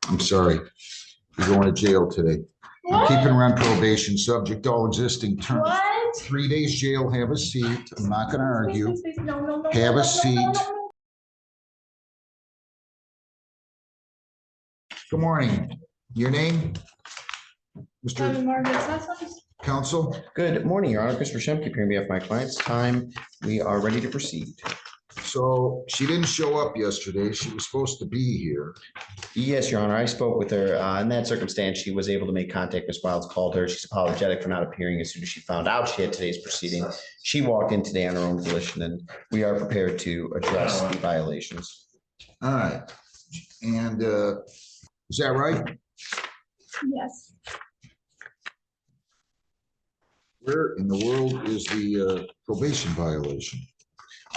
I'm sorry. You're going to jail today. I'm keeping her on probation, subject to all existing terms. What? 3 days jail, have a seat. I'm not going to argue. Please, no, Have a seat. Good morning. Your name? Mr. Counsel? Good morning, Your Honor. Christopher Shemke, appearing on behalf of my clients. Time, we are ready to proceed. So she didn't show up yesterday. She was supposed to be here. Yes, Your Honor. I spoke with her. In that circumstance, she was able to make contact. Ms. Wilds called her. She's apologetic for not appearing as soon as she found out she had today's proceeding. She walked in today on her own volition, and we are prepared to address the violations. All right. And is that right? Yes. Where in the world is the probation violation?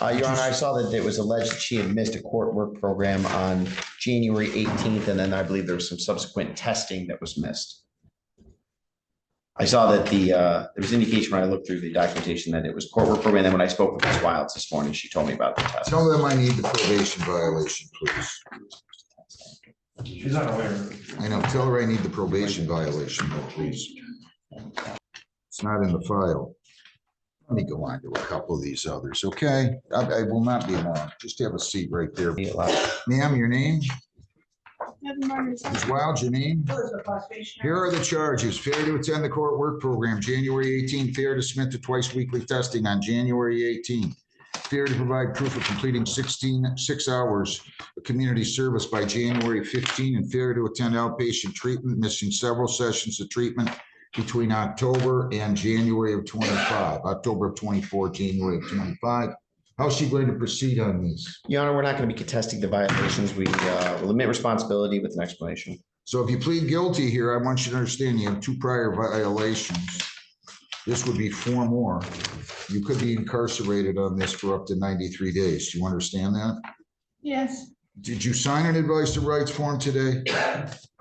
Your Honor, I saw that it was alleged that she had missed a court work program on January 18th, and then I believe there was some subsequent testing that was missed. I saw that there was indication when I looked through the documentation that it was court work program. And then when I spoke with Ms. Wilds this morning, she told me about the test. Tell them I need the probation violation, please. She's not aware. I know. Tell her I need the probation violation, though, please. It's not in the file. Let me go on to a couple of these others, okay? I will not be long. Just have a seat right there. Ma'am, your name? Ms. Wild, your name? Here are the charges. Failure to attend the court work program, January 18th. Failure to submit to twice weekly testing on January 18th. Failure to provide proof of completing 6 hours of community service by January 15, and failure to attend outpatient treatment, missing several sessions of treatment between October and January of 25, October of 24, January of 25. How's she going to proceed on these? Your Honor, we're not going to be contesting the violations. We will admit responsibility with an explanation. So if you plead guilty here, I want you to understand you have 2 prior violations. This would be 4 more. You could be incarcerated on this for up to 93 days. Do you understand that? Yes. Did you sign an advice of rights form today?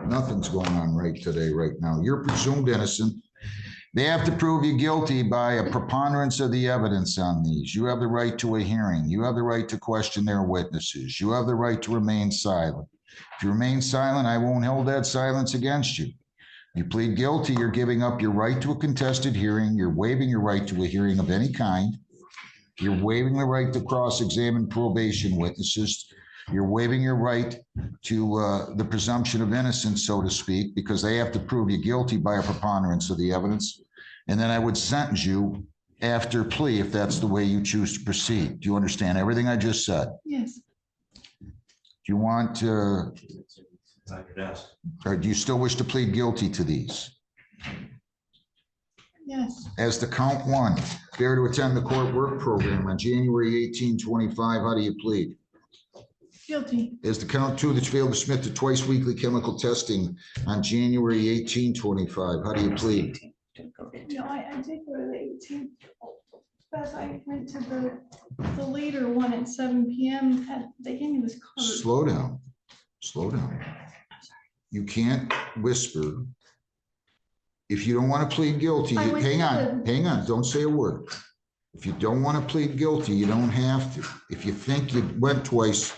Nothing's going on right today, right now. You're presumed innocent. They have to prove you guilty by a preponderance of the evidence on these. You have the right to a hearing. You have the right to question their witnesses. You have the right to remain silent. If you remain silent, I won't hold that silence against you. You plead guilty, you're giving up your right to a contested hearing. You're waiving your right to a hearing of any kind. You're waiving the right to cross-examine probation witnesses. You're waiving your right to the presumption of innocence, so to speak, because they have to prove you guilty by a preponderance of the evidence. And then I would sentence you after plea if that's the way you choose to proceed. Do you understand everything I just said? Yes. Do you want to, or do you still wish to plead guilty to these? Yes. As to count 1, failure to attend the court work program on January 18, 25, how do you plead? Guilty. As to count 2, that you failed to submit to twice weekly chemical testing on January 18, 25, how do you plead? No, I did go to the 18th, but I went to the later one at 7 p.m. They gave me this card. Slow down. Slow down. You can't whisper. If you don't want to plead guilty, hang on, don't say a word. If you don't want to plead guilty, you don't have to. If you think you went twice,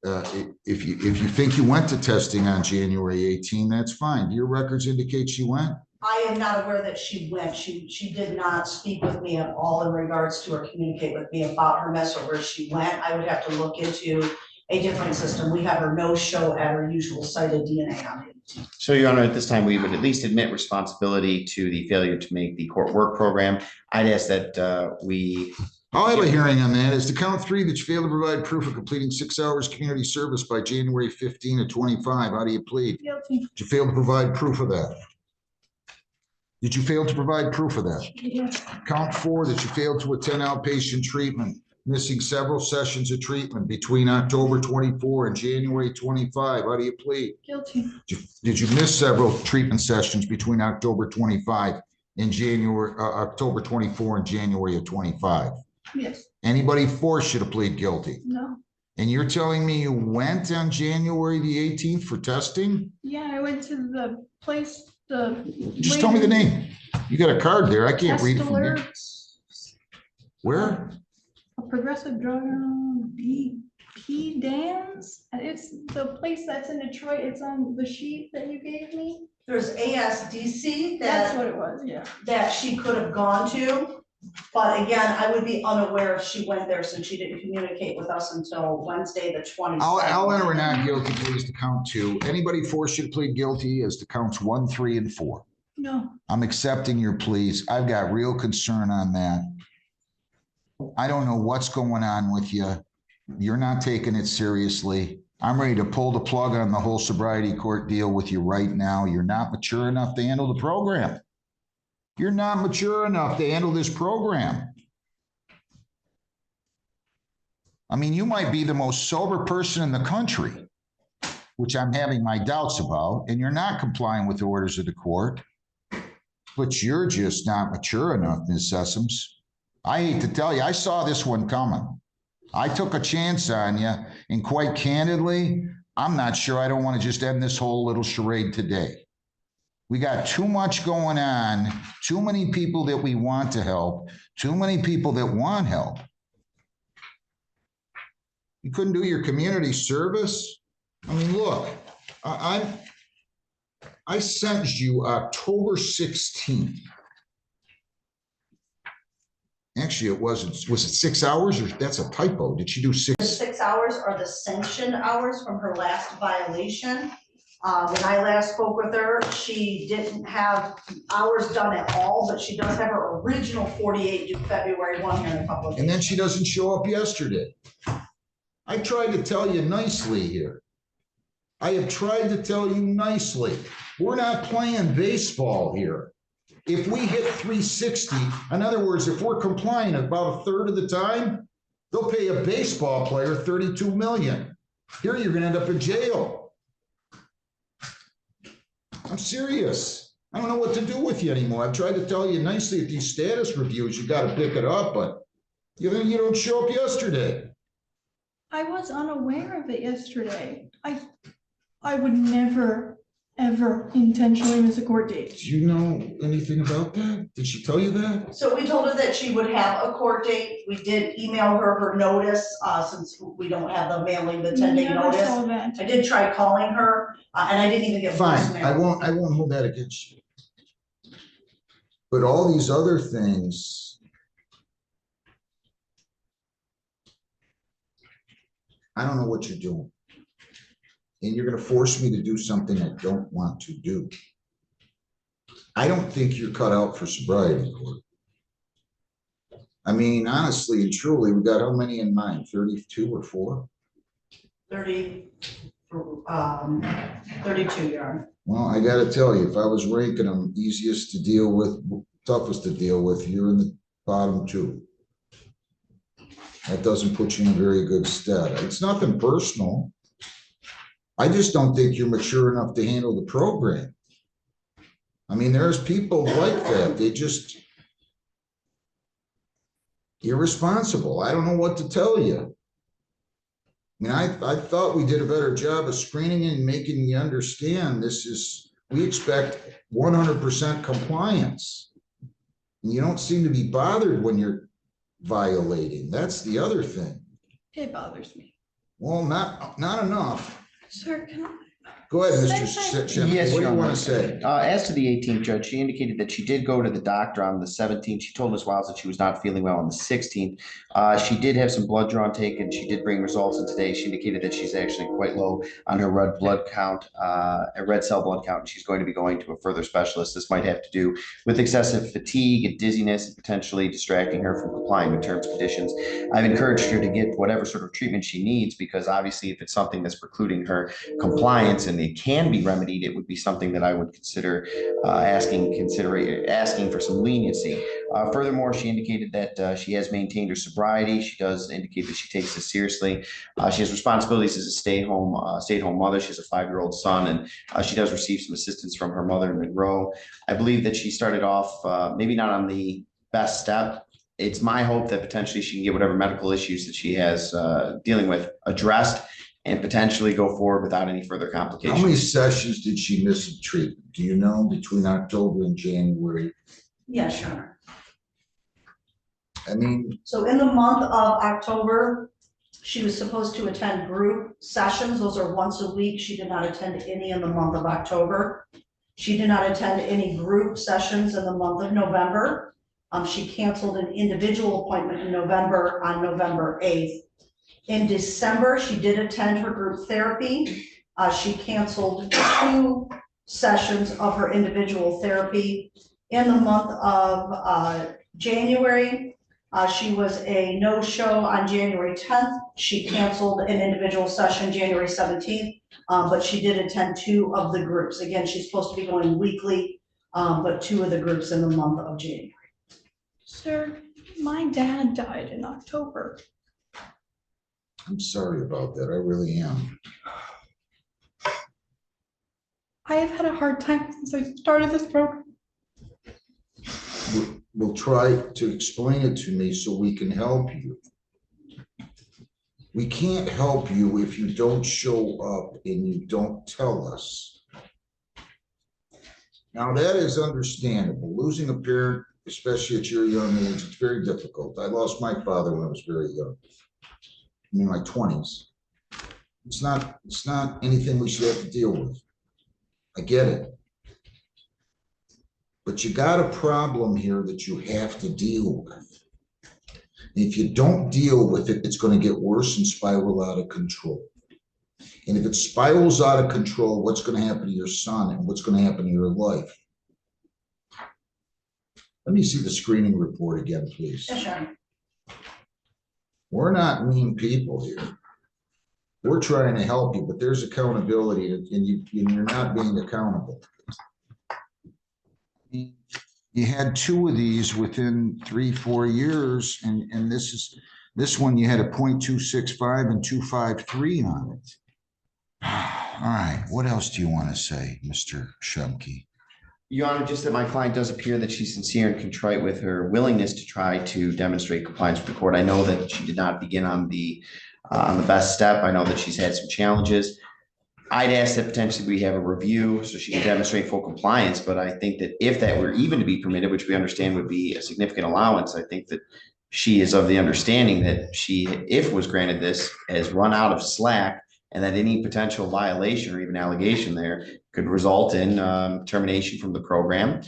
if you think you went to testing on January 18, that's fine. Do your records indicate she went? I am not aware that she went. She did not speak with me at all in regards to or communicate with me about her mess or where she went. I would have to look into a different system. We have her no show at her usual site of DNA on it. So, Your Honor, at this time, we would at least admit responsibility to the failure to make the court work program. I'd ask that I'll have a hearing on that. As to count 3, that you failed to provide proof of completing 6 hours community service by January 15 of 25, how do you plead? Guilty. Did you fail to provide proof of that? Did you fail to provide proof of that? Yes. Count 4, that you failed to attend outpatient treatment, missing several sessions of treatment between October 24 and January 25. How do you plead? Guilty. Did you miss several treatment sessions between October 25 and January, October 24 and January of 25? Yes. Anybody forced you to plead guilty? No. And you're telling me you went on January the 18th for testing? Yeah, I went to the place. Just tell me the name. You got a card there. I can't read it from here. Where? A progressive drug. P Dan's. And it's the place that's in Detroit. It's on the sheet that you gave me. There's ASDC That's that, what it was, yeah. that she could have gone to. But again, I would be unaware if she went there since she didn't communicate with us until Wednesday, the 22nd. I'll enter a not guilty pleas to count 2. Anybody force you to plead guilty as to counts 1, 3, and 4. No, I'm accepting your pleas. I've got real concern on that. I don't know what's going on with you. You're not taking it seriously. I'm ready to pull the plug on the whole sobriety court deal with you right now. You're not mature enough to handle the program. You're not mature enough to handle this program. I mean, you might be the most sober person in the country, which I'm having my doubts about, and you're not complying with the orders of the court, but you're just not mature enough, Ms. Sessoms. I hate to tell you, I saw this one coming. I took a chance on you, and quite candidly, I'm not sure I don't want to just end this whole little charade today. We got too much going on, too many people that we want to help, too many people that want help. You couldn't do your community service? I mean, look, I sentenced you October 16th. Actually, it wasn't. Was it 6 hours or that's a typo? Did she do 6? The 6 hours are the sanctioned hours from her last violation. When I last spoke with her, she didn't have hours done at all, but she does have her original 48 due February 1 here in a couple of days. And then she doesn't show up yesterday. I tried to tell you nicely here. I have tried to tell you nicely. We're not playing baseball here. If we hit 360, in other words, if we're complying about a third of the time, they'll pay a baseball player $32 million. Here you're gonna end up in jail. I'm serious. I don't know what to do with you anymore. I've tried to tell you nicely at these status reviews, you gotta pick it up, but you don't show up yesterday. I was unaware of it yesterday. I would never, ever intentionally miss a court date. Do you know anything about that? Did she tell you that? So we told her that she would have a court date. We did email her notice, since we don't have the mailing, the 10-day Never notice. saw that. I did try calling her, and I didn't even get Fine, voicemail. I won't hold that against you. But all these other things, I don't know what you're doing. And you're gonna force me to do something I don't want to do. I don't think you're cut out for sobriety court. I mean, honestly and truly, we got how many in mind? 32 or 4? 32 yarn. Well, I gotta tell you, if I was ranking them easiest to deal with, toughest to deal with, you're in the bottom 2. That doesn't put you in a very good stead. It's nothing personal. I just don't think you're mature enough to handle the program. I mean, there's people like that. They just irresponsible. I don't know what to tell you. I mean, I thought we did a better job of screening and making you understand we expect 100% compliance. And you don't seem to be bothered when you're violating. That's the other thing. It bothers me. Well, not enough. Sir, can I? Go ahead, Say Mr. Shempton. Yes, What do Your you want Honor. to say? As to the 18th, Judge, she indicated that she did go to the doctor on the 17th. She told Ms. Wiles that she was not feeling well on the 16th. She did have some blood drawn taken. She did bring results in today. She indicated that she's actually quite low on her red blood count, a red cell blood count, and she's going to be going to a further specialist. This might have to do with excessive fatigue and dizziness, and potentially distracting her from complying with terms and conditions. I've encouraged her to get whatever sort of treatment she needs, because obviously if it's something that's precluding her compliance and it can be remedied, it would be something that I would consider asking for some leniency. Furthermore, she indicated that she has maintained her sobriety. She does indicate that she takes this seriously. She has responsibilities as a stay-at-home mother. She has a 5-year-old son, and she does receive some assistance from her mother in Monroe. I believe that she started off maybe not on the best step. It's my hope that potentially she can get whatever medical issues that she has dealing with addressed and potentially go forward without any further complications. How many sessions did she miss in treatment? Do you know, between October and January? Yes, Your Honor. I mean, So in the month of October, She was supposed to attend group sessions. Those are once a week. She did not attend any in the month of October. She did not attend any group sessions in the month of November. She canceled an individual appointment in November on November 8th. In December, she did attend her group therapy. She canceled 2 sessions of her individual therapy. In the month of January, she was a no-show on January 10th. She canceled an individual session January 17th, but she did attend 2 of the groups. Again, she's supposed to be going weekly, but 2 of the groups in the month of January. Sir, my dad died in October. I'm sorry about that. I really am. I have had a hard time since I started this program. We'll try to explain it to me so we can help you. We can't help you if you don't show up and you don't tell us. Now, that is understandable. Losing a parent, especially at your young age, it's very difficult. I lost my father when I was very young, in my 20s. It's not anything we should have to deal with. I get it. But you got a problem here that you have to deal with. If you don't deal with it, it's going to get worse and spiral out of control. And if it spirals out of control, what's going to happen to your son and what's going to happen to your life? Let me see the screening report again, please. Yes, sure. We're not mean people here. We're trying to help you, but there's accountability and you're not being accountable. You had 2 of these within 3-4 years, and this one you had a 0.265 and 253 on it. All right, what else do you want to say, Mr. Shumke? Your Honor, just that my client does appear that she's sincere and contrite with her willingness to try to demonstrate compliance with the court. I know that she did not begin on the best step. I know that she's had some challenges. I'd ask that potentially we have a review so she can demonstrate full compliance, but I think that if that were even to be permitted, which we understand would be a significant allowance, I think that she is of the understanding that she, if was granted this, has run out of slack, and that any potential violation or even allegation there could result in termination from the program,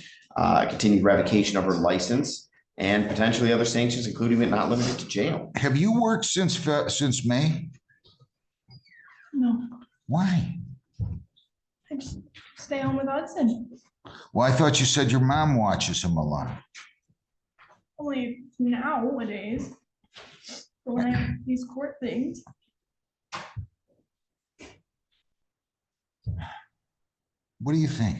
continued revocation of her license, and potentially other sanctions, including but not limited to jail. Have you worked since May? No, Why? I just stay home with Hudson. Well, I thought you said your mom watches him a lot. Only nowadays. But when I have these court things. What do you think?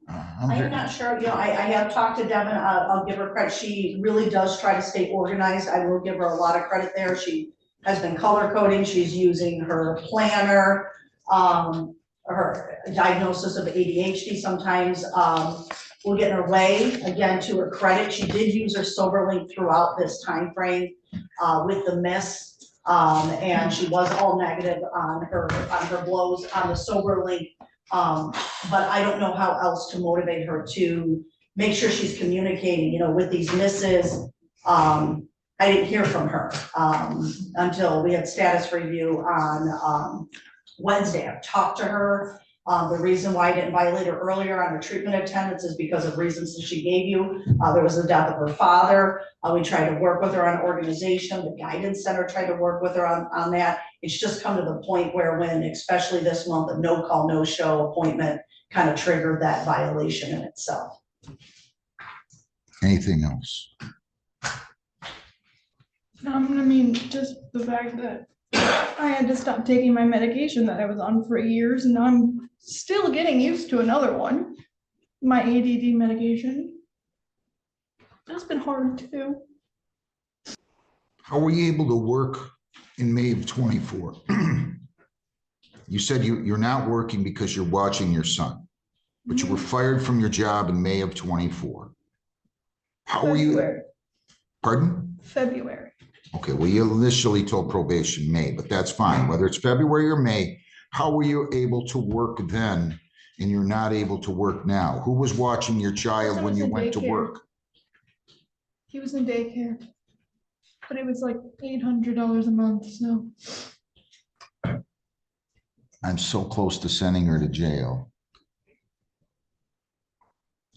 I'm not sure, I have talked to Devin, I'll give her credit, she really does try to stay organized, I will give her a lot of credit there, she has been color coding, she's using her planner, her diagnosis of ADHD sometimes will get in her way. Again, to her credit, she did use her SoberLink throughout this time frame with the miss, and she was all negative on her blows on the SoberLink. But I don't know how else to motivate her to make sure she's communicating, with these misses. I didn't hear from her until we had status review on Wednesday. I've talked to her. The reason why I didn't violate her earlier on her treatment attendance is because of reasons that she gave you. There was the death of her father. We tried to work with her on organization. The guidance center tried to work with her on that. It's just come to the point where when, especially this month, a no call, no show appointment kind of triggered that violation in itself. Anything else? I mean, just the fact that I had to stop taking my medication that I was on for years, and I'm still getting used to another one, my ADD medication. That's been hard too. How were you able to work in May of 24? You said you're not working because you're watching your son, but you were fired from your job in May of 24. How were you? Pardon? February. Okay, well, you initially told probation May, but that's fine. Whether it's February or May, how were you able to work then and you're not able to work now? Who was watching your child when you went to work? He was in daycare. but it was like $800 a month, so. I'm so close to sending her to jail.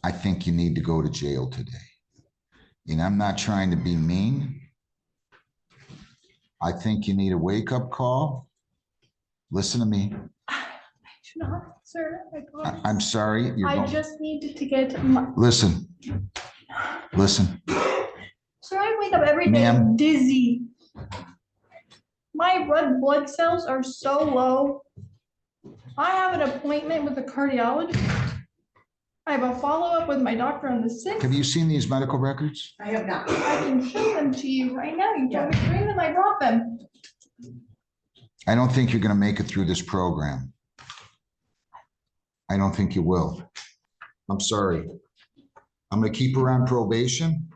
I think you need to go to jail today. And I'm not trying to be mean. I think you need a wake-up call. Listen to me. I do not, sir, I promise. I'm sorry. You're I going. just needed to get my, Listen. Listen. sir, I wake up every day Ma'am. dizzy. My red blood cells are so low. I have an appointment with a cardiologist. I have a follow-up with my doctor on the 6th. Have you seen these medical records? I have not. I can show them to you right now. You told me to bring them, I brought them. I don't think you're going to make it through this program. I don't think you will. I'm sorry. I'm going to keep her on probation.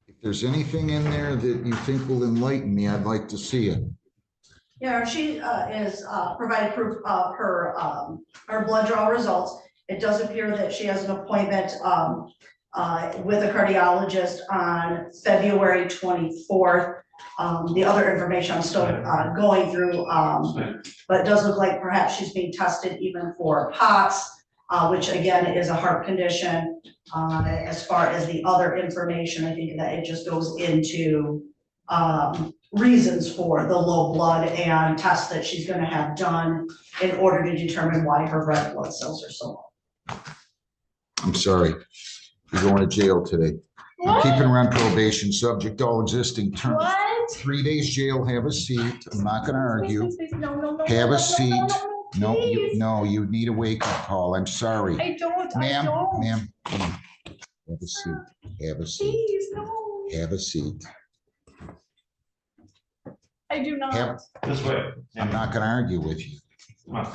If there's anything in there that you think will enlighten me, I'd like to see it. Yeah, she is provided proof of her blood draw results. It does appear that she has an appointment with a cardiologist on February 24th. The other information I'm still going through, but it does look like perhaps she's being tested even for POTS, which again is a heart condition. As far as the other information, I think that it just goes into reasons for the low blood and tests that she's going to have done in order to determine why her red blood cells are so low. I'm sorry. You're going to jail today. I'm What? keeping her on probation, subject to all existing terms. What? 3 days jail, have a seat. I'm not going to argue. Please, no, no, no. Have no, a no, seat. no, please. You need a wake-up call. I'm sorry. I don't, I Ma'am, don't. ma'am, come on. Have a seat. Have a seat. Please, no. Have a seat. I do not. Have- This way. I'm not going to argue with you. Come on.